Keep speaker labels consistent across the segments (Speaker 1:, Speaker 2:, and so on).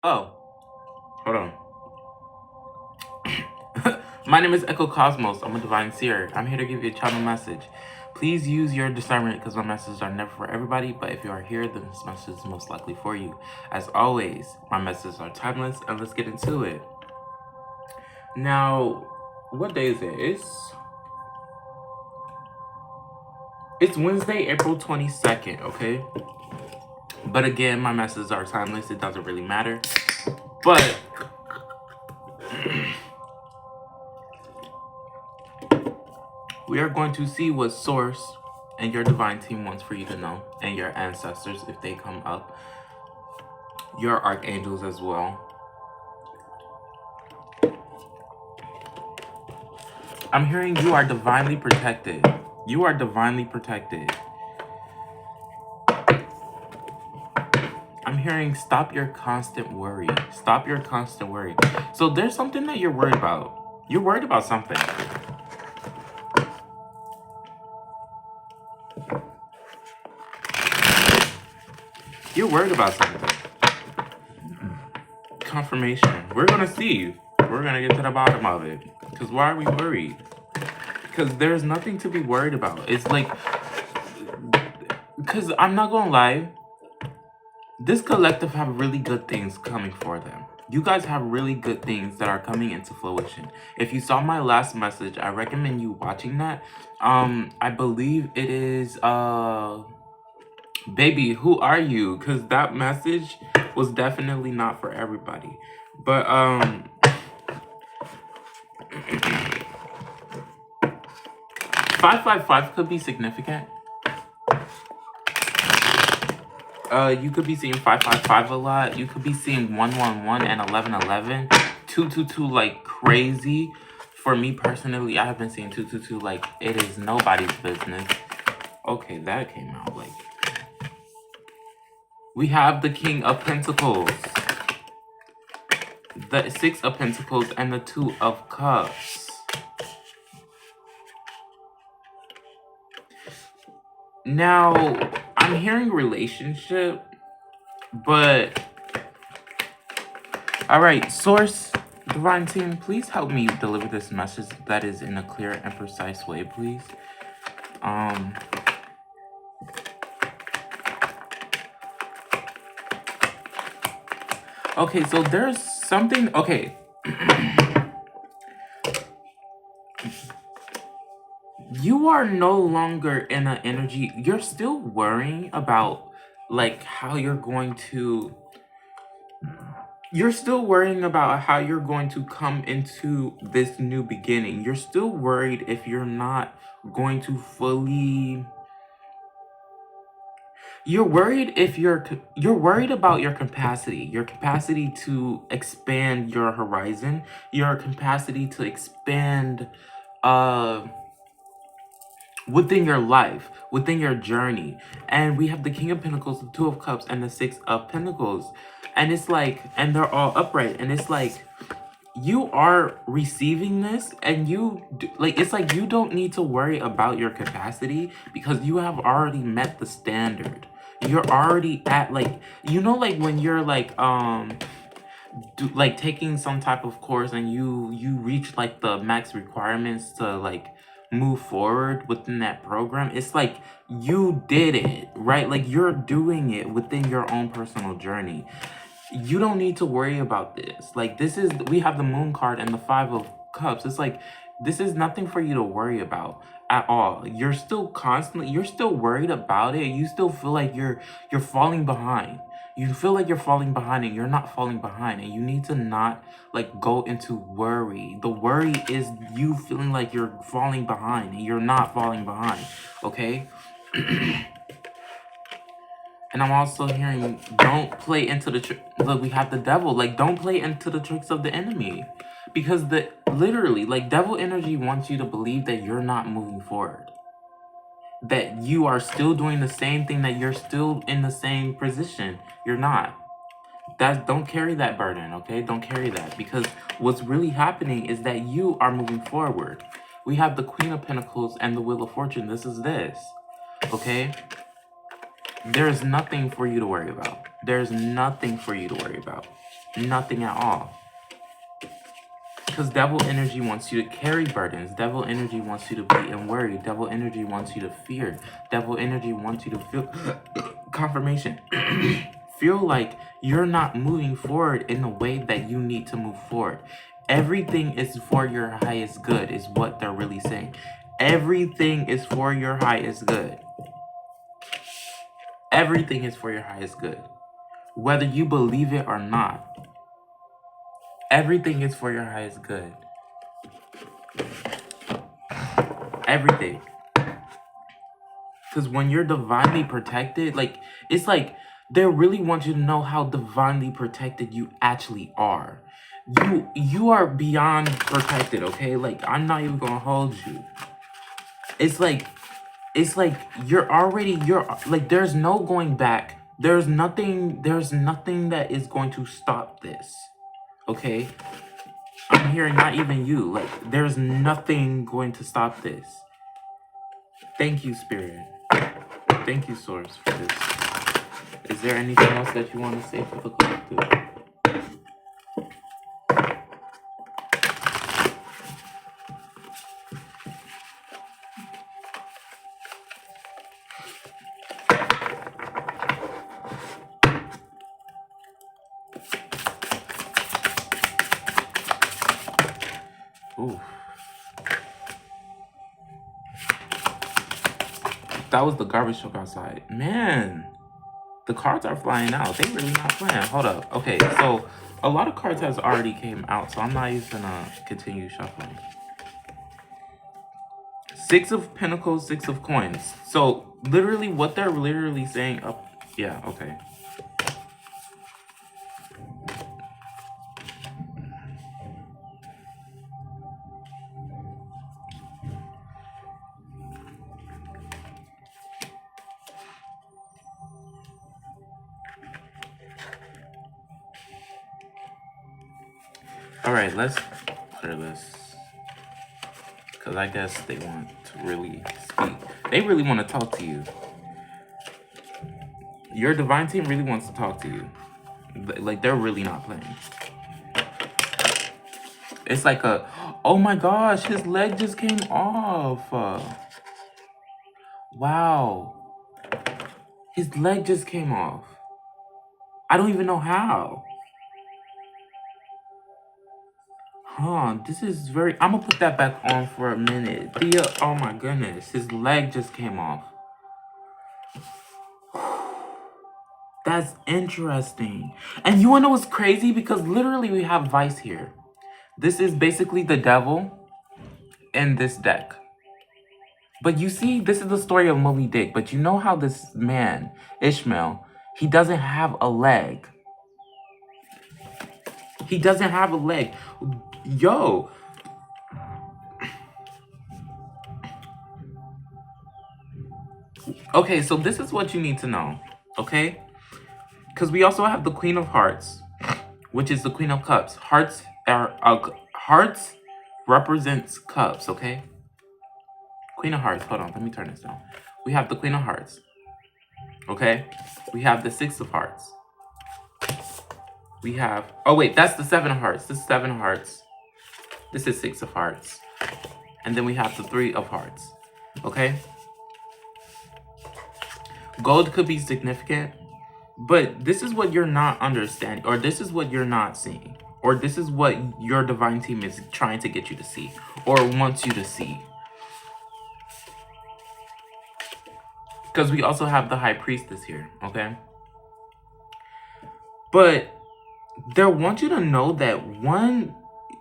Speaker 1: Oh, hold on. My name is 𝐸𝐸𝐾osmos. I'm a divine seer. I'm here to give you a channel message. Please use your discernment because my messages are never for everybody, but if you are here, then this message is most likely for you. As always, my messages are timeless, and let's get into it. Now, what day is it? It's Wednesday, April 22nd, okay? But again, my messages are timeless. It doesn't really matter. But we are going to see what source and your divine team wants for you to know, and your ancestors if they come up, your archangels as well. I'm hearing you are divinely protected. You are divinely protected. I'm hearing stop your constant worry. Stop your constant worry. So there's something that you're worried about. You're worried about something. You're worried about something. Confirmation. We're going to see. We're going to get to the bottom of it. Because why are we worried? Because there's nothing to be worried about. It's like, because I'm not going to lie. This collective have really good things coming for them. You guys have really good things that are coming into fruition. If you saw my last message, I recommend you watching that. I believe it is, baby, who are you? Because that message was definitely not for everybody. But, 555 could be significant. You could be seeing 555 a lot. You could be seeing 111 and 1111. 222 like crazy. For me personally, I have been seeing 222 like it is nobody's business. Okay, that came out like. We have the King of Pentacles, the 6 of Pentacles, and the 2 of Cups. Now, I'm hearing relationship, but all right, source, divine team, please help me deliver this message that is in a clear and precise way, please. Okay, so there's something, okay. You are no longer in an energy, you're still worrying about like how you're going to, you're still worrying about how you're going to come into this new beginning. You're still worried if you're not going to fully, you're worried if you're worried about your capacity to expand your horizon, your capacity to expand within your life, within your journey. And we have the King of Pentacles, the 2 of Cups, and the 6 of Pentacles. And it's like, and they're all upright. And it's like, you are receiving this, and like, it's like you don't need to worry about your capacity because you have already met the standard. You're already at like, you know, like when you're like, like taking some type of course and you reach like the max requirements to like move forward within that program. It's like you did it, right? Like you're doing it within your own personal journey. You don't need to worry about this. Like this is, we have the Moon card and the 5 of Cups. It's like this is nothing for you to worry about at all. You're still constantly, you're still worried about it. You still feel like you're falling behind. You feel like you're falling behind, and you're not falling behind, and you need to not like go into worry. The worry is you feeling like you're falling behind, and you're not falling behind, okay? And I'm also hearing, don't play into the look, we have the devil. Like, don't play into the tricks of the enemy. Because literally, like, devil energy wants you to believe that you're not moving forward. That you are still doing the same thing, that you're still in the same position. You're not. Don't carry that burden, okay? Don't carry that. Because what's really happening is that you are moving forward. We have the Queen of Pentacles and the Wheel of Fortune. This is this, okay? There's nothing for you to worry about. There's nothing for you to worry about. Nothing at all. Because devil energy wants you to carry burdens. Devil energy wants you to be in worry. Devil energy wants you to fear. Devil energy wants you to feel confirmation. Feel like you're not moving forward in the way that you need to move forward. Everything is for your highest good is what they're really saying. Everything is for your highest good. Everything is for your highest good. Whether you believe it or not. Everything is for your highest good. Everything. Because when you're divinely protected, like, it's like they really want you to know how divinely protected you actually are. You are beyond protected, okay? Like, I'm not even gonna hold you. It's like you're like, there's no going back. There's nothing that is going to stop this. Okay? I'm hearing not even you. Like, there's nothing going to stop this. Thank you, Spirit. Thank you, Source, for this. Is there anything else that you want to say for the collective? Ooh. That was the garbage truck outside. Man, the cards are flying out. They really not playing. Hold up. Okay, so a lot of cards has already came out, so I'm not even gonna continue shuffling. 6 of Pentacles, 6 of Coins. So literally what they're literally saying up. Yeah, okay. All right, let's clear this. Because I guess they want to really speak. They really want to talk to you. Your divine team really wants to talk to you. Like, they're really not playing. It's like oh my gosh, his leg just came off. Wow. His leg just came off. I don't even know how. Huh, this is very... I'm gonna put that back on for a minute. Oh my goodness, his leg just came off. That's interesting. And you wanna know what's crazy? Because literally we have Vice here. This is basically the devil in this deck. But you see, this is the story of Moby Dick. But you know how this man, Ishmael, he doesn't have a leg. He doesn't have a leg. Yo. Okay, so this is what you need to know. Okay? Because we also have the Queen of Hearts, which is the Queen of Cups. Hearts represents cups, okay? Queen of Hearts. Hold on, let me turn this down. We have the Queen of Hearts. Okay? We have the 6 of Hearts. We have... Oh, wait, that's the 7 of Hearts. This is 7 of Hearts. This is 6 of Hearts. And then we have the 3 of Hearts. Okay? Gold could be significant, but this is what you're not understanding, or this is what you're not seeing, or this is what your divine team is trying to get you to see, or wants you to see. Because we also have the High Priestess here, okay? But they want you to know that, one,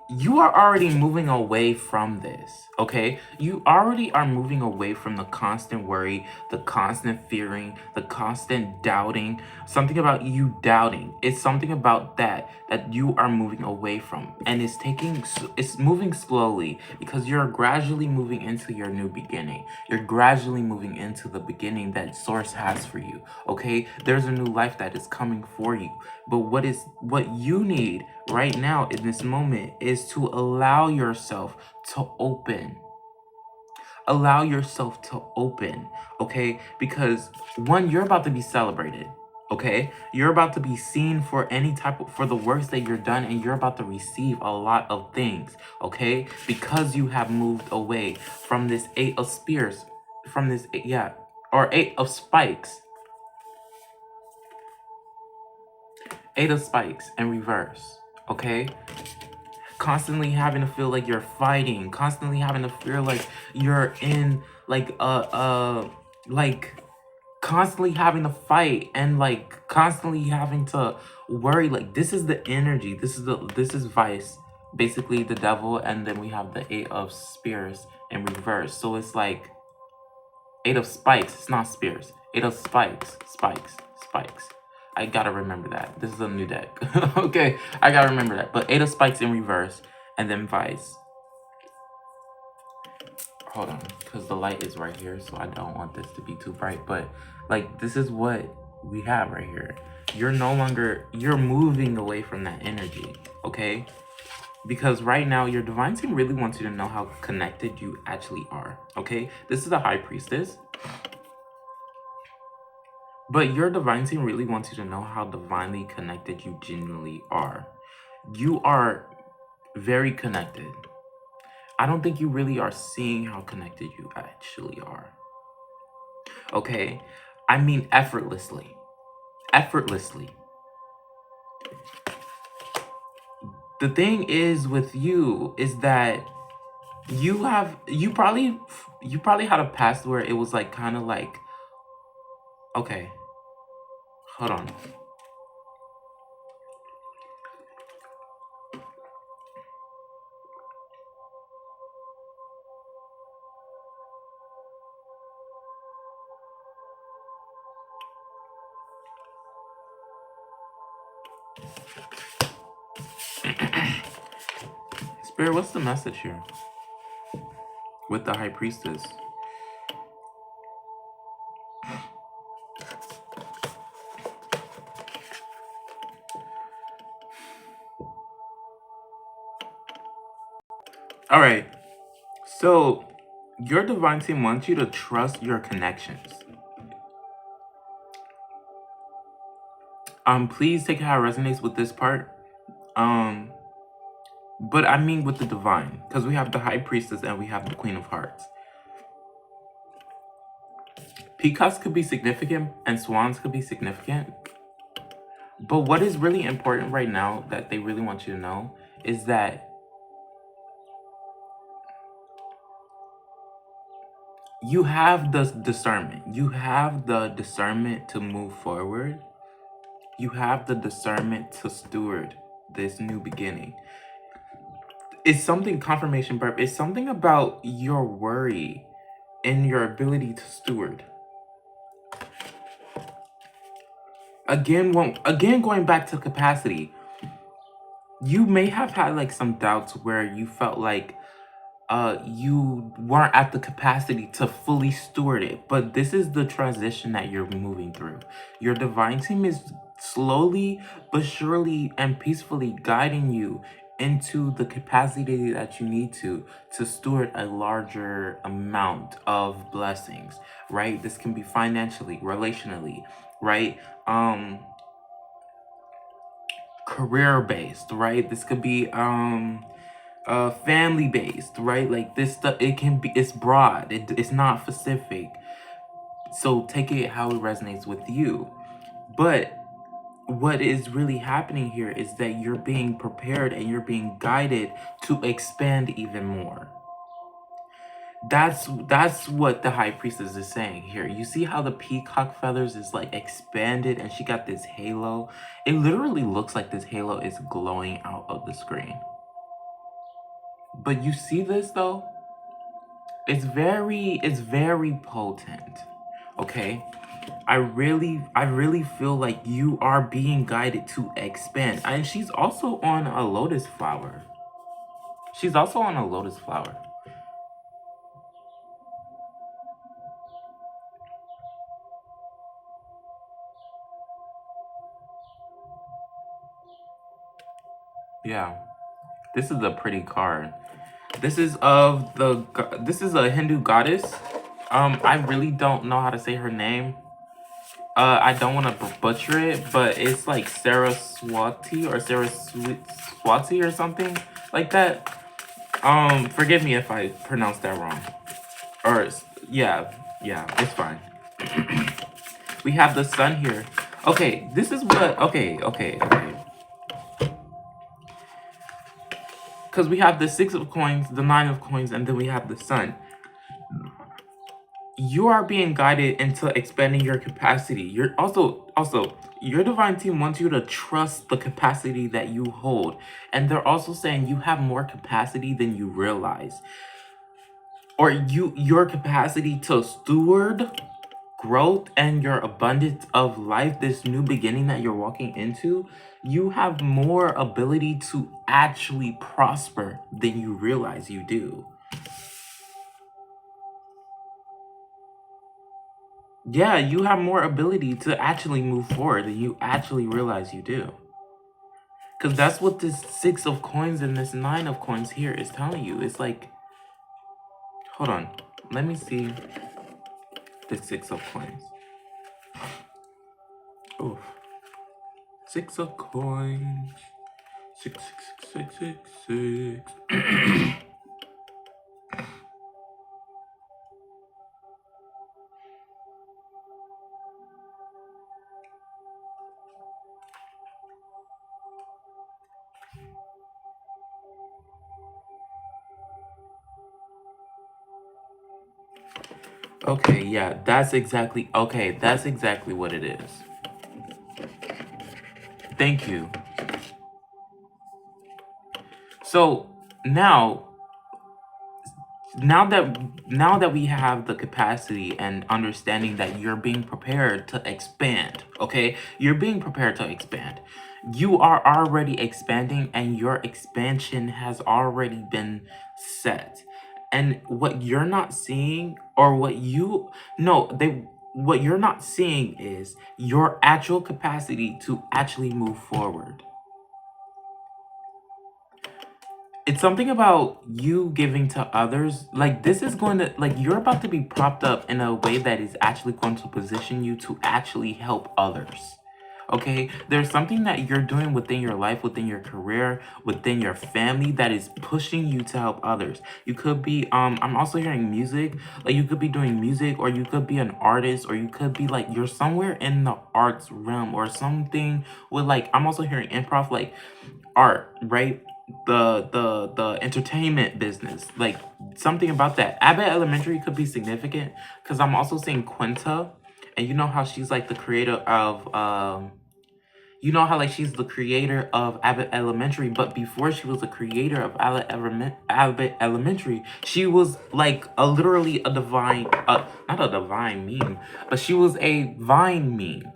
Speaker 1: you are already moving away from this, okay? You already are moving away from the constant worry, the constant fearing, the constant doubting. Something about you doubting. It's something about that you are moving away from. And it's moving slowly because you're gradually moving into your new beginning. You're gradually moving into the beginning that Source has for you, okay? There's a new life that is coming for you. But what you need right now in this moment is to allow yourself to open. Allow yourself to open, okay? Because, one, you're about to be celebrated. Okay, you're about to be seen for any type of, for the works that you're done, and you're about to receive a lot of things. Okay, because you have moved away from this 8 of spears, from this, yeah, or 8 of spikes, 8 of spikes in reverse. Okay, constantly having to feel like you're fighting, constantly having to feel like you're in like like constantly having to fight, and like constantly having to worry. Like, this is the energy, this is vice, basically the devil, and then we have the 8 of spears in reverse. So it's like 8 of spikes, it's not spears, 8 of spikes, spikes. I gotta remember that, this is a new deck. Okay, I gotta remember that. But 8 of spikes in reverse, and then vice. Hold on, because the light is right here, so I don't want this to be too bright. But like, this is what we have right here. You're no longer, you're moving away from that energy. Okay, because right now your divine team really wants you to know how connected you actually are. Okay, this is the high priestess, but your divine team really wants you to know how divinely connected you genuinely are. You are very connected. I don't think you really are seeing how connected you actually are. Okay, I mean effortlessly. Effortlessly. The thing is with you is that you probably had a past where it was like kind of like, okay, hold on. Spirit, what's the message here with the high priestess? All right, so your divine team wants you to trust your connections. Please take how it resonates with this part. But I mean with the divine, because we have the high priestess and we have the queen of hearts. Peacocks could be significant and swans could be significant. But what is really important right now that they really want you to know is that you have the discernment. You have the discernment to move forward. You have the discernment to steward this new beginning. It's something, confirmation burp, it's something about your worry and your ability to steward. Again, going back to capacity, you may have had like some doubts where you felt like you weren't at the capacity to fully steward it, but this is the transition that you're moving through. Your divine team is slowly but surely and peacefully guiding you into the capacity that you need to steward a larger amount of blessings, right? This can be financially, relationally, right? Career based, right? This could be family based, right? Like this stuff, it can be, it's broad, it's not specific, so take it how it resonates with you. But what is really happening here is that you're being prepared and you're being guided to expand even more. That's what the high priestess is saying here. You see how the peacock feathers is like expanded and she got this halo. It literally looks like this halo is glowing out of the screen. But you see this though? It's very potent. Okay? I really feel like you are being guided to expand. And she's also on a lotus flower. She's also on a lotus flower. Yeah. This is a pretty card. This is this is a Hindu goddess. I really don't know how to say her name. I don't want to butcher it, but it's like Saraswati or Saraswati or something like that. Forgive me if I pronounced that wrong. Or yeah, it's fine. We have the sun here. Okay, this is what. Okay. Because we have the 6 of coins, the 9 of coins, and then we have the sun. You are being guided into expanding your capacity. You're also your divine team wants you to trust the capacity that you hold. And they're also saying you have more capacity than you realize. Or your capacity to steward growth and your abundance of life, this new beginning that you're walking into, you have more ability to actually prosper than you realize you do. Yeah, you have more ability to actually move forward than you actually realize you do. Because that's what this 6 of coins and this 9 of coins here is telling you. It's like, hold on, let me see the 6 of coins. Oof. 6 of coins. 6, 6, 6, 6, 6. Okay, yeah, that's exactly what it is. Thank you. So now that we have the capacity and understanding that you're being prepared to expand, okay? You're being prepared to expand. You are already expanding and your expansion has already been set. And what you're not seeing or what you're not seeing is your actual capacity to actually move forward. It's something about you giving to others. Like, this is going to, like, you're about to be propped up in a way that is actually going to position you to actually help others. Okay? There's something that you're doing within your life, within your career, within your family that is pushing you to help others. You could be, I'm also hearing music. Like, you could be doing music, or you could be an artist, or you could be, like, you're somewhere in the arts realm or something with, like, I'm also hearing improv, like, art, right? The entertainment business, like something about that. Abbott Elementary could be significant because I'm also seeing Quinta, and you know how she's like the creator of you know how like she's the creator of Abbott Elementary, but before she was a creator of Abbott Elementary, she was like literally a divine, not a divine meme, but she was a Vine meme.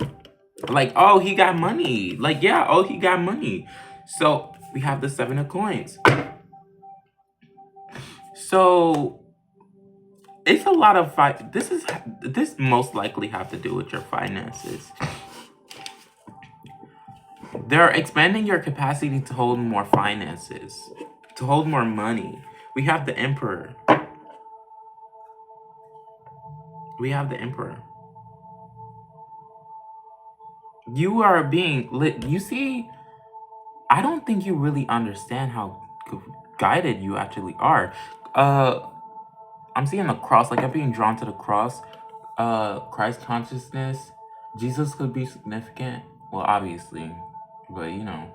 Speaker 1: Like, oh, he got money. Like, yeah, oh, he got money. So we have the 7 of coins. So it's a lot of this most likely have to do with your finances. They're expanding your capacity to hold more finances, to hold more money. We have the Emperor. We have the Emperor. You are being lit. You see, I don't think you really understand how guided you actually are. I'm seeing the cross, like I'm being drawn to the cross. Christ consciousness. Jesus could be significant. Well, obviously, but you know.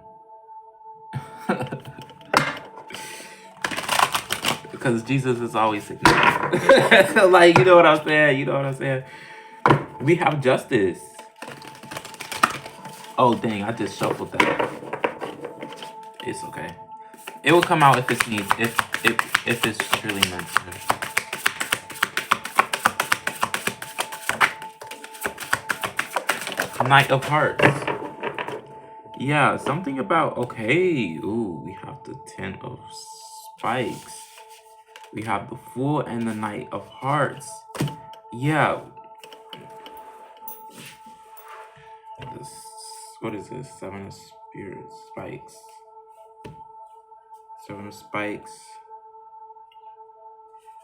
Speaker 1: Because Jesus is always significant. Like, you know what I'm saying? We have justice. Oh, dang, I just shuffled that. It's okay. It will come out if it's needs, if it's truly meant to. Knight of Hearts. Yeah, something about, okay. Ooh, we have the 10 of Spikes. We have the Fool and the Knight of Hearts. Yeah. This, what is this? 7 of Spirits. Spikes. 7 of Spikes.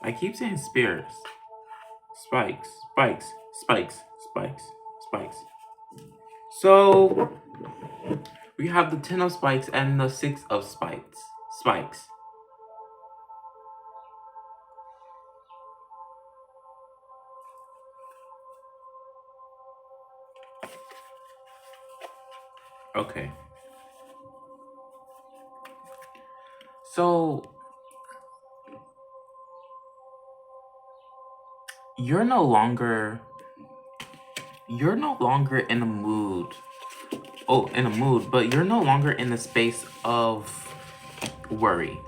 Speaker 1: I keep saying spirits. Spikes. Spikes. Spikes. Spikes. Spikes. So we have the 10 of spikes and the 6 of spikes. Okay. So you're no longer in a mood. Oh, in a mood, but you're no longer in the space of worry.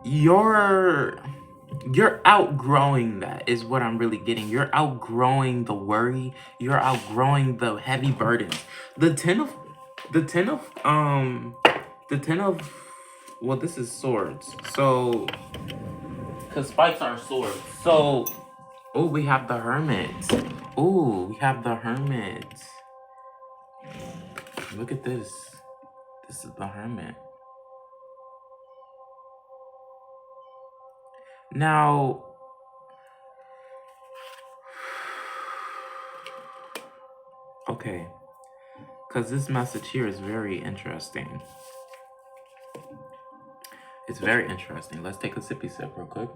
Speaker 1: You're outgrowing that is what I'm really getting. You're outgrowing the worry. You're outgrowing the heavy burdens. The 10 of the 10 of the 10 of well, this is swords. So cuz spikes are swords. So oh, we have the hermit. Oh, we have the hermit. Look at this. This is the hermit. Now, okay, because this message here is very interesting. It's very interesting. Let's take a sippy sip real quick.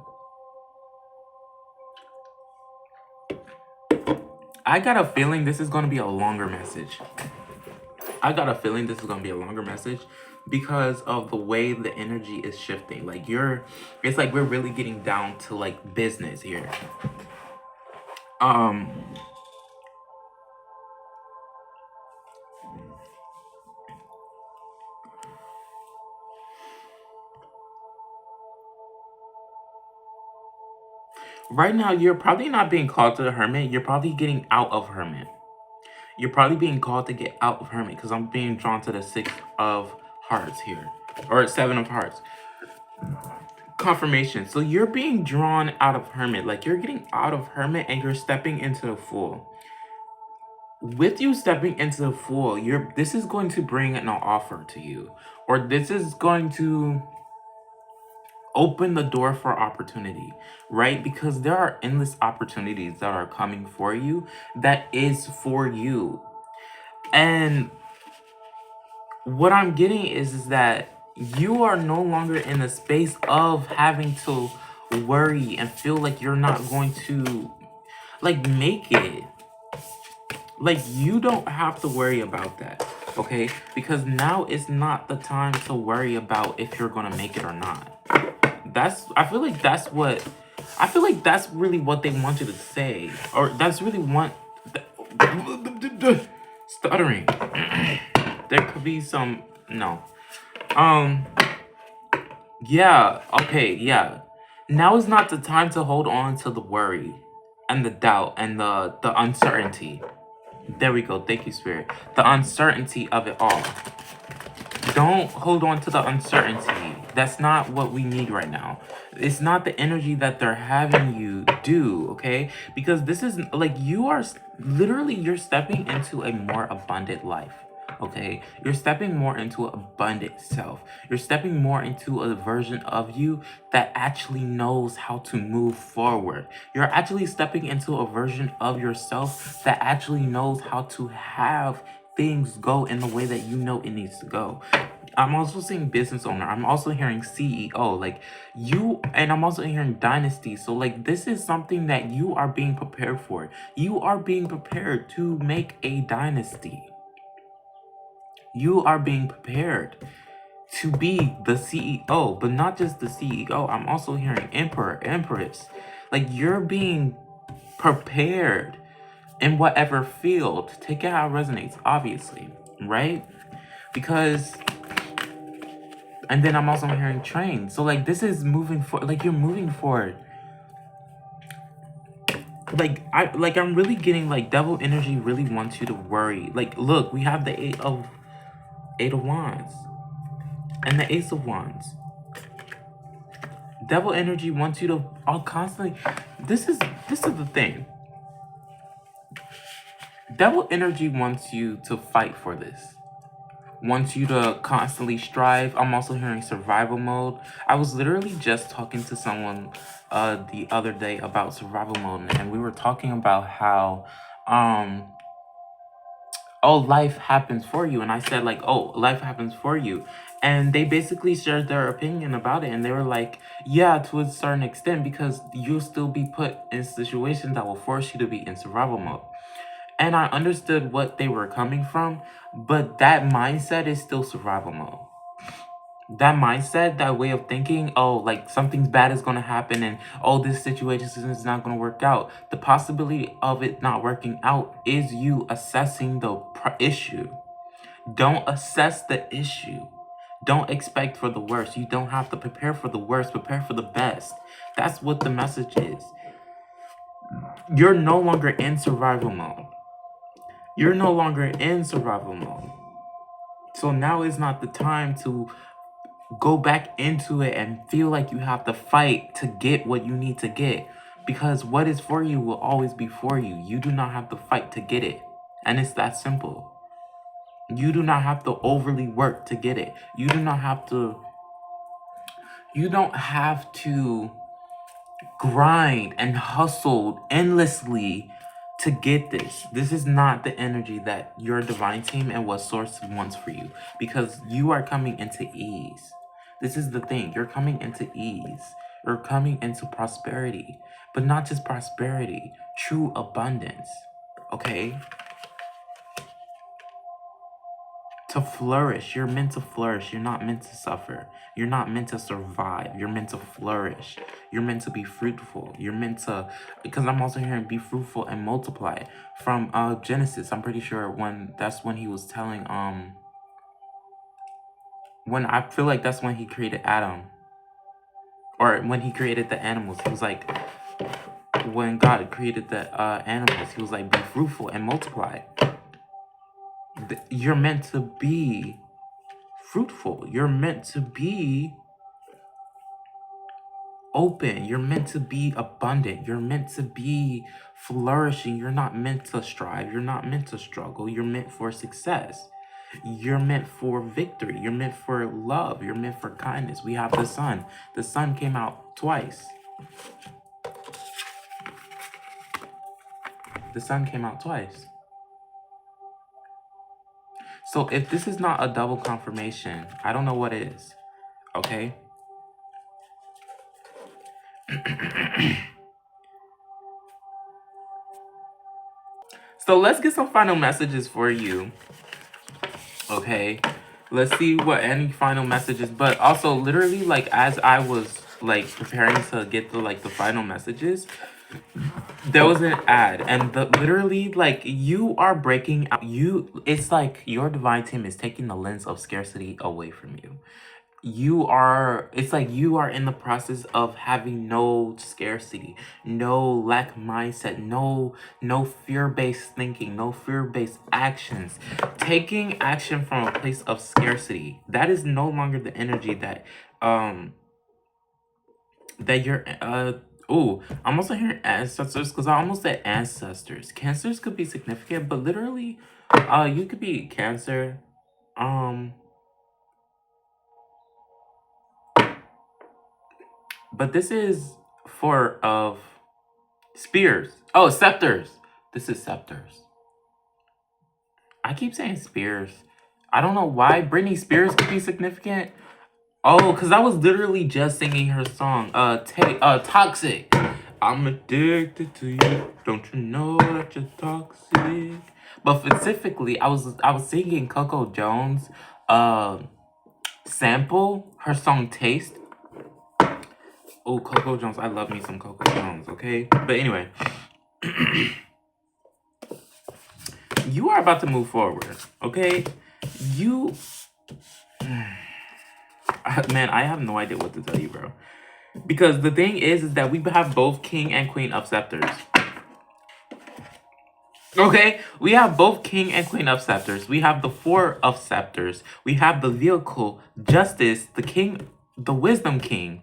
Speaker 1: I got a feeling this is going to be a longer message. Because of the way the energy is shifting. Like it's like we're really getting down to like business here. Right now, you're probably not being called to the hermit. You're probably getting out of hermit. You're probably being called to get out of hermit because I'm being drawn to the 6 of hearts here. Or 7 of hearts. Confirmation. So you're being drawn out of hermit. Like you're getting out of hermit and you're stepping into the Fool. With you stepping into the Fool, this is going to bring an offer to you. Or this is going to open the door for opportunity, right? Because there are endless opportunities that are coming for you that is for you. And what I'm getting is that you are no longer in the space of having to worry and feel like you're not going to like make it. Like you don't have to worry about that, okay? Because now is not the time to worry about if you're gonna make it or not. I feel like that's really what they want you to say, or that's really stuttering. There could be some no. Yeah. Okay. Yeah. Now is not the time to hold on to the worry, and the doubt, and the uncertainty. There we go. Thank you, Spirit. The uncertainty of it all. Don't hold on to the uncertainty. That's not what we need right now. It's not the energy that they're having you do, okay? Because this is like you're stepping into a more abundant life, okay? You're stepping more into an abundant self. You're stepping more into a version of you that actually knows how to move forward. You're actually stepping into a version of yourself that actually knows how to have things go in the way that you know it needs to go. I'm also seeing business owner. I'm also hearing CEO, like you, and I'm also hearing dynasty. So like this is something that you are being prepared for. You are being prepared to make a dynasty. You are being prepared to be the CEO, but not just the CEO. I'm also hearing emperor, empress. Like you're being prepared in whatever field. Take it how it resonates, obviously, right? Because, and then I'm also hearing train. So like this is moving forward. Like you're moving forward. I'm really getting like devil energy really wants you to worry. Like look, we have the eight of wands and the ace of wands. Devil energy wants you to all constantly. This is the thing. Devil energy wants you to fight for this. Wants you to constantly strive. I'm also hearing survival mode. I was literally just talking to someone the other day about survival mode, and we were talking about how oh, life happens for you. And I said like, oh, life happens for you. And they basically shared their opinion about it. And they were like, yeah, to a certain extent, because you'll still be put in situations that will force you to be in survival mode. And I understood what they were coming from, but that mindset is still survival mode. That mindset, that way of thinking, oh, like something's bad is going to happen and oh, this situation is not going to work out. The possibility of it not working out is you assessing the issue. Don't assess the issue. Don't expect for the worst. You don't have to prepare for the worst, prepare for the best. That's what the message is. You're no longer in survival mode. You're no longer in survival mode. So now is not the time to go back into it and feel like you have to fight to get what you need to get. Because what is for you will always be for you. You do not have to fight to get it. And it's that simple. You do not have to overly work to get it. You don't have to grind and hustle endlessly to get this. This is not the energy that your divine team and what source wants for you, because you are coming into ease. This is the thing. You're coming into ease. You're coming into prosperity, but not just prosperity, true abundance. Okay? To flourish. You're meant to flourish. You're not meant to suffer. You're not meant to survive. You're meant to flourish. You're meant to be fruitful. You're meant to, because I'm also hearing be fruitful and multiply from Genesis. I'm pretty sure that's when he was telling when I feel like that's when he created Adam, or when he created the animals. He was like, when God created the animals, he was like, be fruitful and multiply. You're meant to be fruitful. You're meant to be open. You're meant to be abundant. You're meant to be flourishing. You're not meant to strive. You're not meant to struggle. You're meant for success. You're meant for victory. You're meant for love. You're meant for kindness. We have the sun. The sun came out twice. The sun came out twice. So if this is not a double confirmation, I don't know what is. Okay? So let's get some final messages for you. Okay? Let's see what any final messages. But also, literally, like, as I was, like, preparing to get the final messages, there was an ad. And literally, like, you are breaking out. It's like your divine team is taking the lens of scarcity away from you. It's like you are in the process of having no scarcity, no lack mindset, no fear-based thinking, no fear-based actions. Taking action from a place of scarcity. That is no longer the energy that you're I'm also hearing ancestors, because I almost said ancestors. Cancers could be significant, but literally you could be Cancer. But this is for spears. Oh, scepters. This is scepters. I keep saying spears. I don't know why. Britney Spears could be significant. Oh, because I was literally just singing her song. Toxic. I'm addicted to you. Don't you know that you're toxic? But specifically, I was singing Coco Jones' sample, her song Taste. Oh, Coco Jones. I love me some Coco Jones, okay? But anyway. You are about to move forward, okay? Man, I have no idea what to tell you, bro. Because the thing is that we have both King and Queen of Scepters. Okay? We have both King and Queen of Scepters. We have the Four of Scepters. We have the vehicle, Justice, the King, the Wisdom King.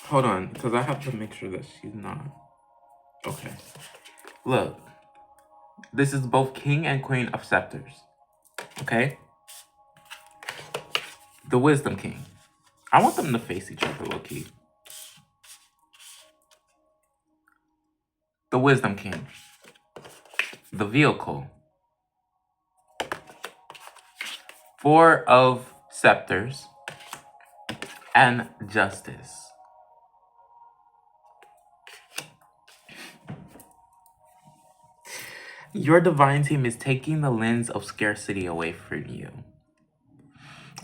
Speaker 1: Hold on, because I have to make sure that she's not. Okay. Look. This is both King and Queen of Scepters. Okay? The Wisdom King. I want them to face each other, low-key. the Wisdom King, the Vehicle, Four of Scepters, and Justice. Your divine team is taking the lens of scarcity away from you.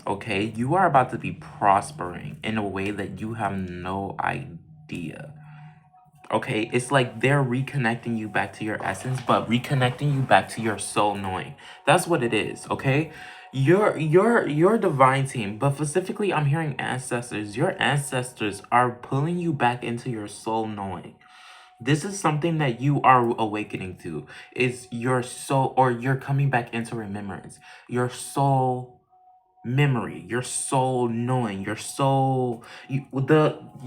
Speaker 1: Okay, you are about to be prospering in a way that you have no idea. Okay, it's like they're reconnecting you back to your essence, but reconnecting you back to your soul knowing. That's what it is, okay? Your divine team, but specifically I'm hearing ancestors. Your ancestors are pulling you back into your soul knowing. This is something that you are awakening to. Is your soul, or you're coming back into remembrance. Your soul memory, your soul knowing, your soul,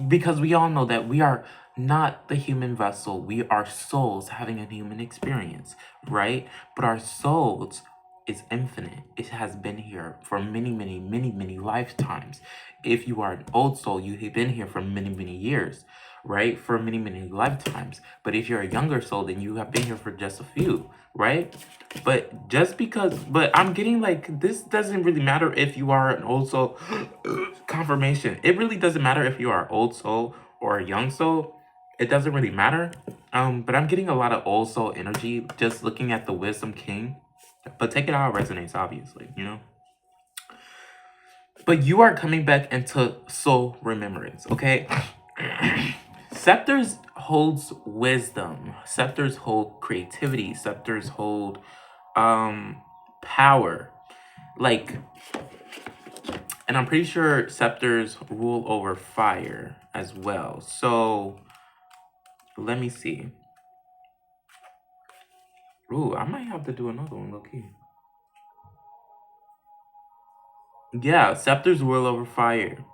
Speaker 1: because we all know that we are not the human vessel. We are souls having a human experience, right? But our souls is infinite. It has been here for many, many, many, many lifetimes. If you are an old soul, you have been here for many, many years, right? For many, many lifetimes. But if you're a younger soul, then you have been here for just a few, right? But just because, but I'm getting like, this doesn't really matter if you are an old soul. Confirmation. It really doesn't matter if you are an old soul or a young soul. It doesn't really matter. But I'm getting a lot of old soul energy just looking at the Wisdom King. But take it out of resonance, obviously, you know? But you are coming back into soul remembrance, okay? Scepters holds wisdom. Scepters hold creativity. Scepters hold power. Like, and I'm pretty sure scepters rule over fire as well. So let me see. Ooh, I might have to do another one, low key. Yeah, scepters rule over fire.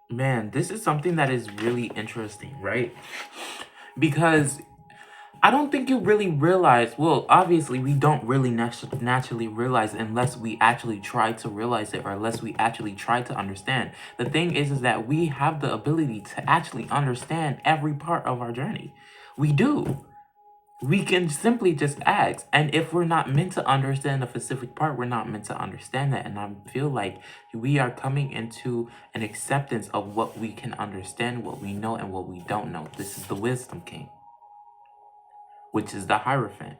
Speaker 1: Man, this is something that is really interesting, right? Because I don't think you really realize, well, obviously we don't really naturally realize unless we actually try to realize it, or unless we actually try to understand. The thing is that we have the ability to actually understand every part of our journey. We do. We can simply just ask. And if we're not meant to understand a specific part, we're not meant to understand that. And I feel like we are coming into an acceptance of what we can understand, what we know, and what we don't know. This is the Wisdom King, which is the Hierophant.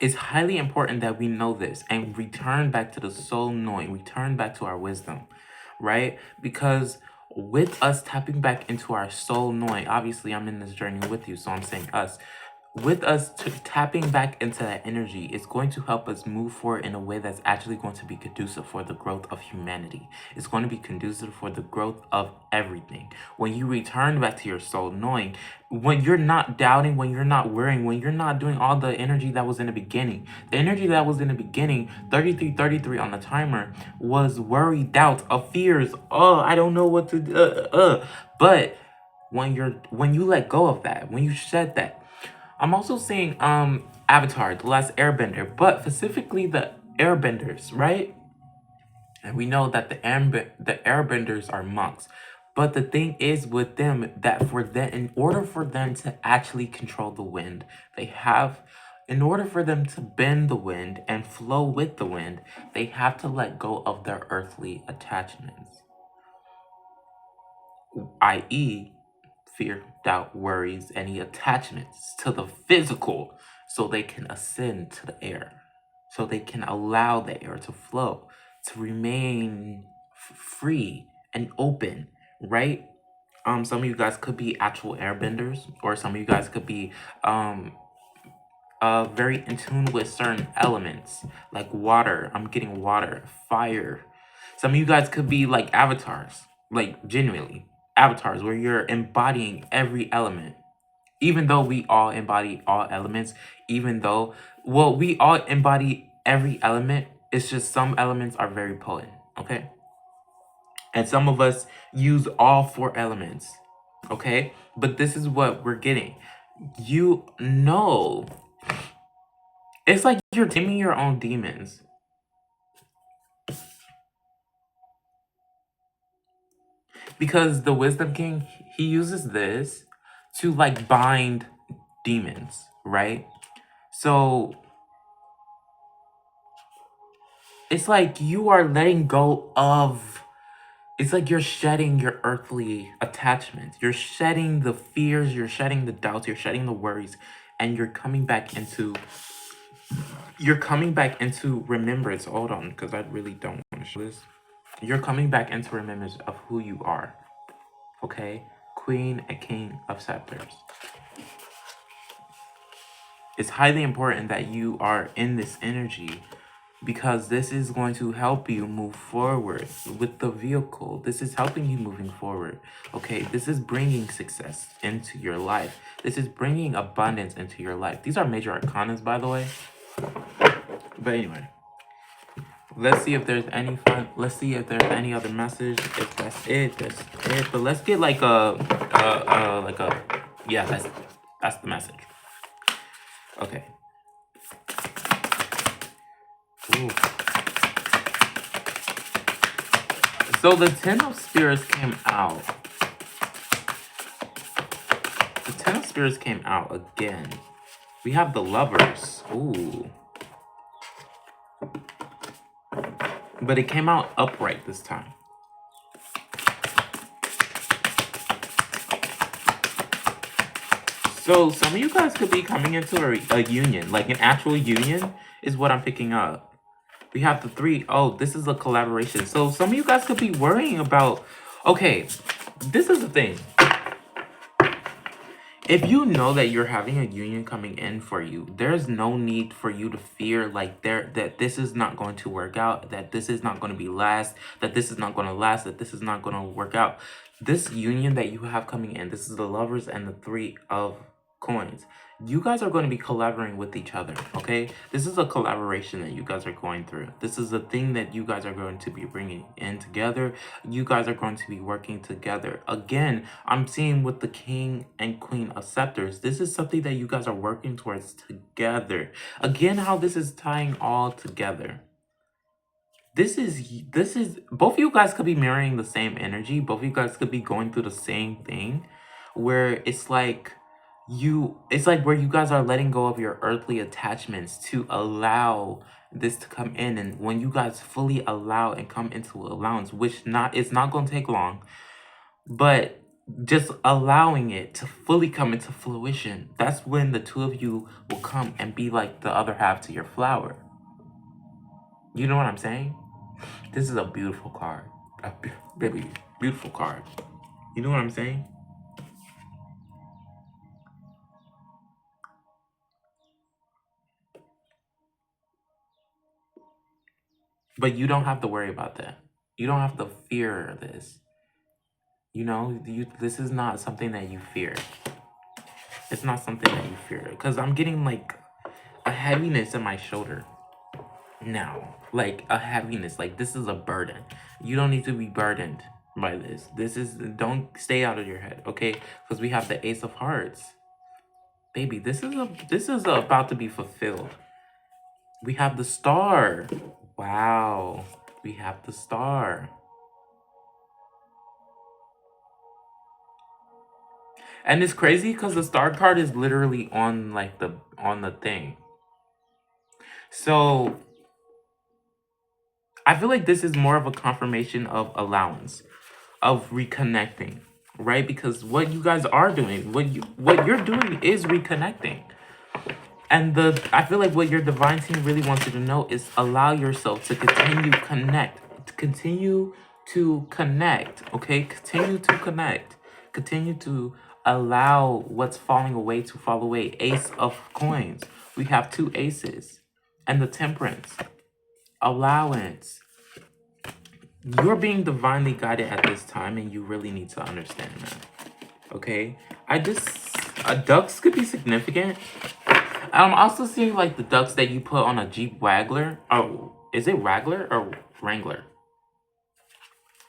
Speaker 1: It's highly important that we know this and return back to the soul knowing, return back to our wisdom, right? Because with us tapping back into our soul knowing, obviously I'm in this journey with you, so I'm saying us. With us tapping back into that energy, it's going to help us move forward in a way that's actually going to be conducive for the growth of humanity. It's going to be conducive for the growth of everything. When you return back to your soul knowing, when you're not doubting, when you're not worrying, when you're not doing all the energy that was in the beginning. The energy that was in the beginning, 3333 on the timer, was worry, doubt, of fears. Oh, I don't know what to do. But when you let go of that, when you shed that, I'm also seeing Avatar, The Last Airbender, but specifically the Airbenders, right? And we know that the Airbenders are monks. But the thing is with them that for them, in order for them to actually control the wind, in order for them to bend the wind and flow with the wind, they have to let go of their earthly attachments, i.e., fear, doubt, worries, any attachments to the physical, so they can ascend to the air, so they can allow the air to flow, to remain free and open, right? Some of you guys could be actual airbenders, or some of you guys could be very in tune with certain elements, like water. I'm getting water, fire. Some of you guys could be like avatars, like genuinely avatars, where you're embodying every element. Even though we all embody all elements, even though, well, we all embody every element. It's just some elements are very potent, okay? And some of us use all four elements. Okay? But this is what we're getting. You know, it's like you're taming your own demons. Because the Wisdom King, he uses this to like bind demons, right? So it's like you are letting go of, it's like you're shedding your earthly attachments. You're shedding the fears, you're shedding the doubts, you're shedding the worries, and you're coming back into remembrance. Hold on, because I really don't want to show this. You're coming back into remembrance of who you are. Okay? Queen and King of Scepters. It's highly important that you are in this energy, because this is going to help you move forward with the vehicle. This is helping you moving forward. Okay, this is bringing success into your life. This is bringing abundance into your life. These are major arcanas, by the way. But anyway, let's see if there's any fun. Let's see if there's any other message. If that's it, that's it. But let's get like yeah, that's the message. Okay. Ooh. So the Ten of Spirits came out. The Ten of Spirits came out again. We have the Lovers. Ooh. But it came out upright this time. So some of you guys could be coming into a union. Like an actual union is what I'm picking up. We have the three. Oh, this is a collaboration. So some of you guys could be worrying about, okay, this is the thing. If you know that you're having a union coming in for you, there's no need for you to fear like that this is not going to work out, that this is not going to be last, that this is not going to last, that this is not going to work out. This union that you have coming in, this is the Lovers and the Three of Coins. You guys are going to be collaborating with each other, okay? This is a collaboration that you guys are going through. This is a thing that you guys are going to be bringing in together. You guys are going to be working together. Again, I'm seeing with the King and Queen of Scepters, this is something that you guys are working towards together. Again, how this is tying all together. This is both of you guys could be mirroring the same energy. Both of you guys could be going through the same thing, where it's like where you guys are letting go of your earthly attachments to allow this to come in. And when you guys fully allow and come into allowance, which it's not going to take long, but just allowing it to fully come into fruition, that's when the two of you will come and be like the other half to your flower. You know what I'm saying? This is a beautiful card. Baby, beautiful card. You know what I'm saying? But you don't have to worry about that. You don't have to fear this. You know, this is not something that you fear. It's not something that you fear. Because I'm getting like a heaviness in my shoulder now. Like a heaviness. Like this is a burden. You don't need to be burdened by this. Don't stay out of your head, okay? Because we have the Ace of Hearts. Baby, this is about to be fulfilled. We have the Star. Wow. We have the Star. And it's crazy because the Star card is literally on like on the thing. So I feel like this is more of a confirmation of allowance, of reconnecting, right? Because what you guys are doing, what you're doing is reconnecting. And I feel like what your divine team really wants you to know is allow yourself to continue to connect, okay? Continue to connect. Continue to allow what's falling away to fall away. Ace of Coins. We have two aces. And the Temperance. Allowance. You're being divinely guided at this time, and you really need to understand that. Okay? Ducks could be significant. I'm also seeing like the ducks that you put on a Jeep Waggler. Oh, is it Waggler or Wrangler?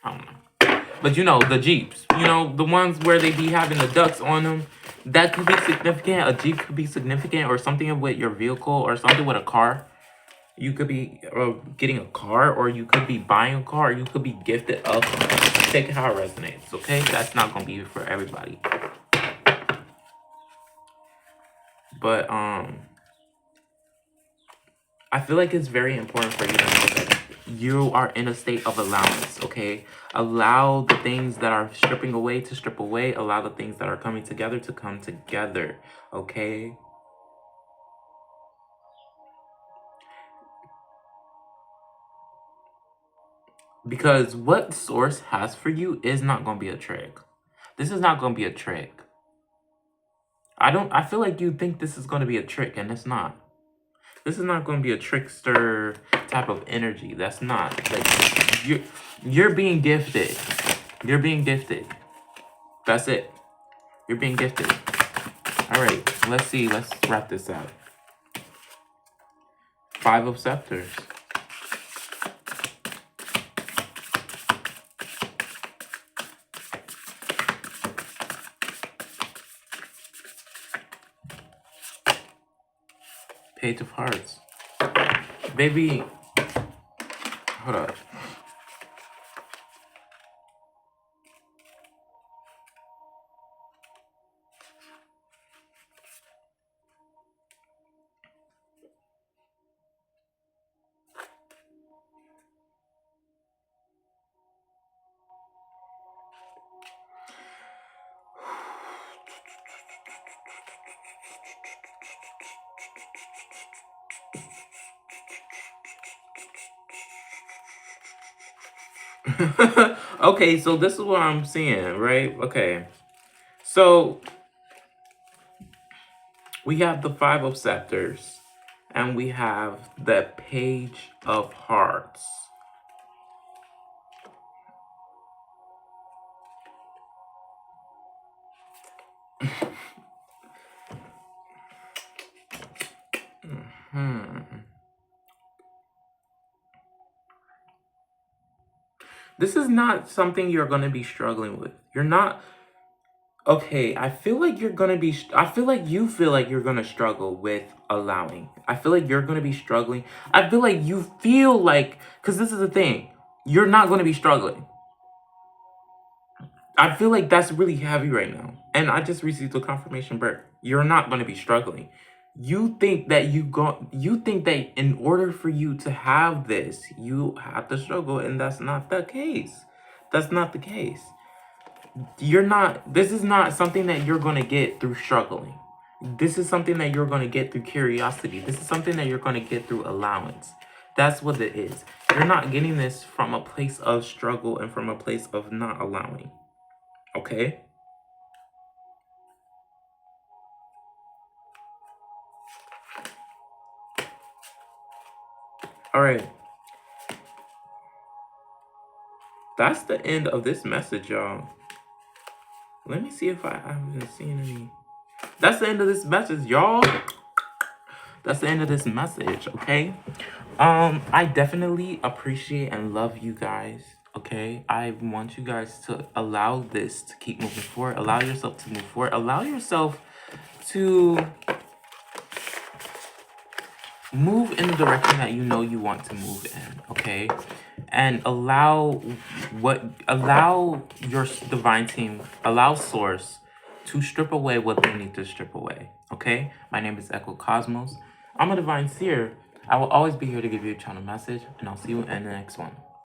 Speaker 1: I don't know. But you know, the Jeeps, you know, the ones where they be having the ducks on them, that could be significant. A Jeep could be significant, or something with your vehicle, or something with a car. You could be getting a car, or you could be buying a car, or you could be gifted a car. Take it how it resonates, okay? That's not going to be for everybody. But I feel like it's very important for you to know that you are in a state of allowance, okay? Allow the things that are stripping away to strip away. Allow the things that are coming together to come together, okay? Because what Source has for you is not going to be a trick. This is not going to be a trick. I feel like you think this is going to be a trick, and it's not. This is not going to be a trickster type of energy. That's not. Like, you're being gifted. You're being gifted. That's it. You're being gifted. All right. Let's see. Let's wrap this out. 5 of Scepters. Page of Hearts. Baby, hold up. Okay, so this is what I'm seeing, right? Okay. So we have the 5 of Scepters, and we have the Page of Hearts. This is not something you're going to be struggling with. You're not. Okay, I feel like you're going to be. I feel like you feel like you're going to struggle with allowing. I feel like you're going to be struggling. I feel like you feel like. Because this is the thing. You're not going to be struggling. I feel like that's really heavy right now. And I just received a confirmation, Bert. You're not going to be struggling. You think that you think that in order for you to have this, you have to struggle, and that's not the case. That's not the case. This is not something that you're going to get through struggling. This is something that you're going to get through curiosity. This is something that you're going to get through allowance. That's what it is. You're not getting this from a place of struggle and from a place of not allowing. Okay? All right. That's the end of this message, y'all. Let me see if I haven't seen any. That's the end of this message, y'all. That's the end of this message, okay? I definitely appreciate and love you guys, okay? I want you guys to allow this to keep moving forward. Allow yourself to move forward. Allow yourself to move in the direction that you know you want to move in, okay? And allow your divine team, allow Source to strip away what they need to strip away, okay? My name is 𝐦𝐤𝐞𝐧. I'm a divine seer. I will always be here to give you a channel message, and I'll see you in the next one.